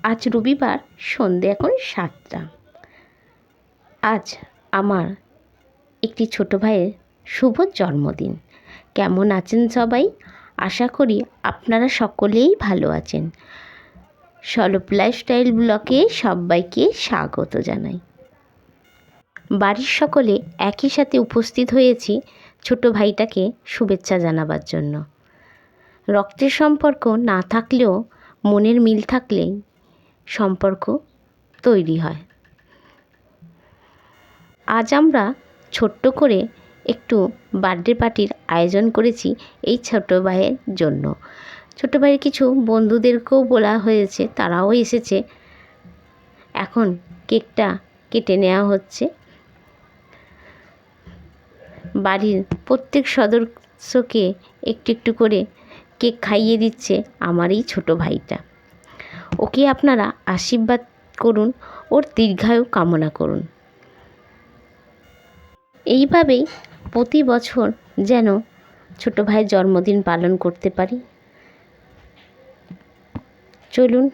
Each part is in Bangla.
আজ রবিবার, সন্ধে এখন 7টা। আজ আমার একটি ছোট ভাইয়ের শুভ জন্মদিন। কেমন আছেন সবাই? আশা করি আপনারা সকলেই ভালো আছেন। সলপ লাইফস্টাইল ব্লগে সবাইকে স্বাগত জানাই। বাড়ির সকলে একই সাথে উপস্থিত হয়েছি ছোট ভাইটাকে শুভেচ্ছা জানাবার জন্য। রক্তের সম্পর্ক না থাকলেও মনের মিল থাকলেই সম্পর্ক তৈরি হয়। আজ আমরা ছোট্ট করে একটু বার্থডে পার্টির আয়োজন করেছি এই ছোট ভাইয়ের জন্য। ছোট ভাইয়ের কিছু বন্ধুদেরকেও বলা হয়েছে, তারাও এসেছে। এখন কেকটা কেটে নেওয়া হচ্ছে। বাড়ির প্রত্যেক সদস্যকে একটু একটু করে কেক খাইয়ে দিচ্ছে আমার এই ছোট ভাইটা। ওকে আপনারা আশীর্বাদ করুন, ওর দীর্ঘায়ু কামনা করুন। এইভাবেই প্রতি বছর যেন ছোট ভাইয়ের জন্মদিন পালন করতে পারি। চলুন,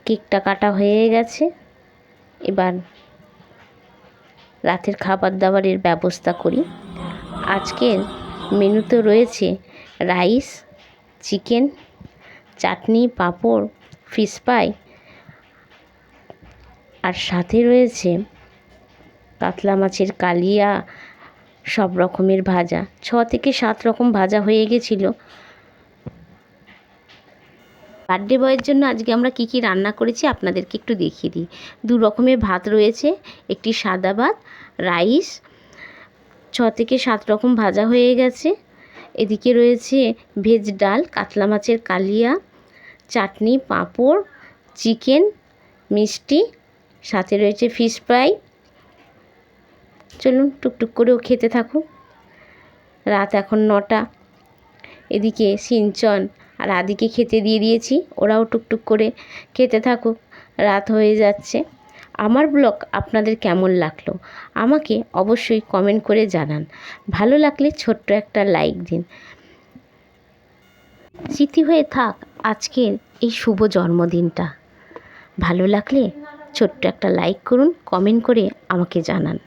কেকটা কাটা হয়ে গেছে। এবার রাতের খাবার দাবারের ব্যবস্থা করি। আজকের মেনুতে রয়েছে রাইস, চিকেন, চাটনি, পাঁপড়, ফিশ ফ্রাই, আর সাথে রয়েছে কাতলা মাছের কালিয়া, সব রকমের ভাজা। 6 থেকে 7 রকম ভাজা হয়ে গেছিলো। বার্থডে বয়ের জন্য আজকে আমরা কি কি রান্না করেছি আপনাদেরকে একটু দেখিয়ে দিই। 2 রকমের ভাত রয়েছে, একটি সাদা ভাত, রাইস, 6 থেকে 7 রকম ভাজা হয়ে গেছে। এদিকে রয়েছে ভেজ ডাল, কাতলা মাছের কালিয়া, চাটনি, পাঁপড়, চিকেন, মিষ্টি, সাথে রয়েছে ফিশ ফ্রাই। চলুন টুকটুক করেও খেতে থাকুক। রাত এখন 9টা। এদিকে সিঞ্চন আর আদিকে খেতে দিয়ে দিয়েছি, ওরাও টুকটুক করে খেতে থাকুক। রাত হয়ে যাচ্ছে। আমার ব্লগ আপনাদের কেমন লাগলো আমাকে অবশ্যই কমেন্ট করে জানান। ভালো লাগলে ছোট্ট একটা লাইক দিন। স্মৃতি হয়ে থাক আজকের এই শুভ জন্মদিনটা। ভালো লাগলে ছোট্ট একটা লাইক করুন, কমেন্ট করে আমাকে জানান।